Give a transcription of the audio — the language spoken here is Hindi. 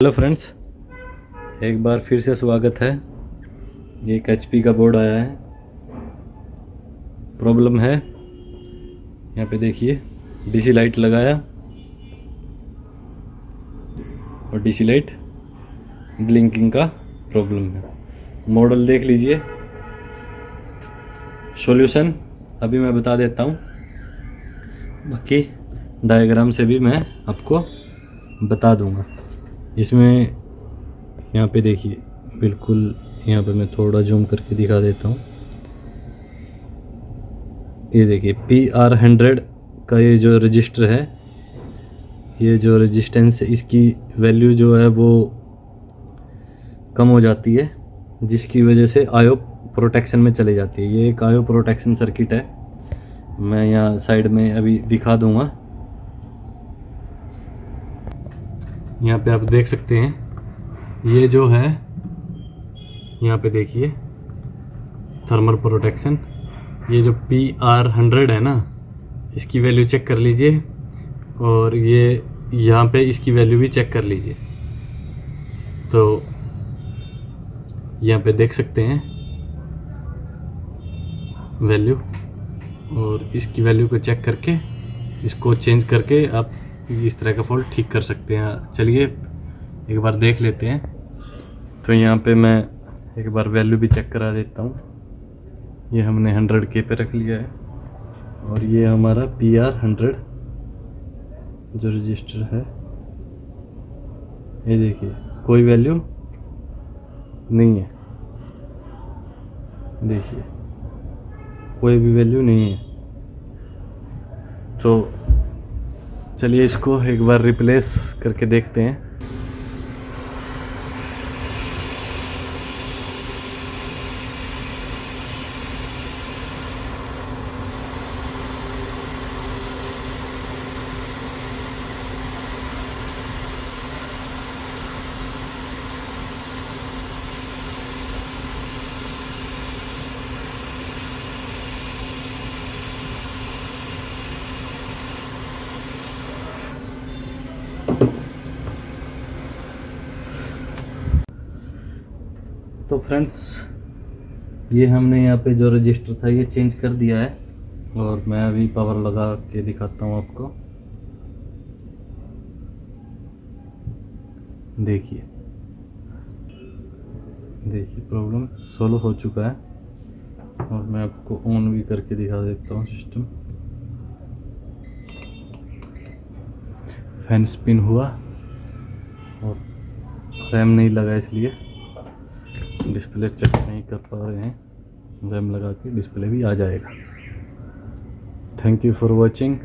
हेलो फ्रेंड्स, एक बार फिर से स्वागत है। ये एक HP का बोर्ड आया है। प्रॉब्लम है, यहाँ पे देखिए DC लाइट लगाया और DC लाइट ब्लिंकिंग का प्रॉब्लम है। मॉडल देख लीजिए। सॉल्यूशन अभी मैं बता देता हूँ, बाकी डायग्राम से भी मैं आपको बता दूँगा। इसमें यहाँ पे देखिए, बिल्कुल यहाँ पे मैं थोड़ा जूम करके दिखा देता हूँ। ये देखिए PR100 का ये जो रजिस्टर है, ये जो रेजिस्टेंस है, इसकी वैल्यू जो है वो कम हो जाती है, जिसकी वजह से आयो प्रोटेक्शन में चली जाती है। ये एक आयो प्रोटेक्शन सर्किट है, मैं यहाँ साइड में अभी दिखा दूंगा। यहाँ पे आप देख सकते हैं, ये जो है यहाँ पे देखिए थर्मल प्रोटेक्शन, ये जो PR100 है ना, इसकी वैल्यू चेक कर लीजिए, और ये यहाँ पे इसकी वैल्यू भी चेक कर लीजिए। तो यहाँ पे देख सकते हैं वैल्यू, और इसकी वैल्यू को चेक करके इसको चेंज करके आप इस तरह का फॉल्ट ठीक कर सकते हैं। चलिए एक बार देख लेते हैं। तो यहाँ पे मैं एक बार वैल्यू भी चेक करा देता हूँ। ये हमने 100K पे रख लिया है, और ये हमारा PR100 जो रजिस्टर है, ये देखिए कोई वैल्यू नहीं है। देखिए कोई भी वैल्यू नहीं है। तो चलिए इसको एक बार रिप्लेस करके देखते हैं। तो फ्रेंड्स, ये हमने यहाँ पे जो रजिस्टर था ये चेंज कर दिया है, और मैं अभी पावर लगा के दिखाता हूँ आपको। देखिए प्रॉब्लम सोल्व हो चुका है, और मैं आपको ऑन भी करके दिखा देता हूँ सिस्टम। फैन स्पिन हुआ, और रैम नहीं लगा इसलिए डिस्प्ले चेक नहीं कर पा रहे हैं। रैम लगा के डिस्प्ले भी आ जाएगा। Thank you for watching.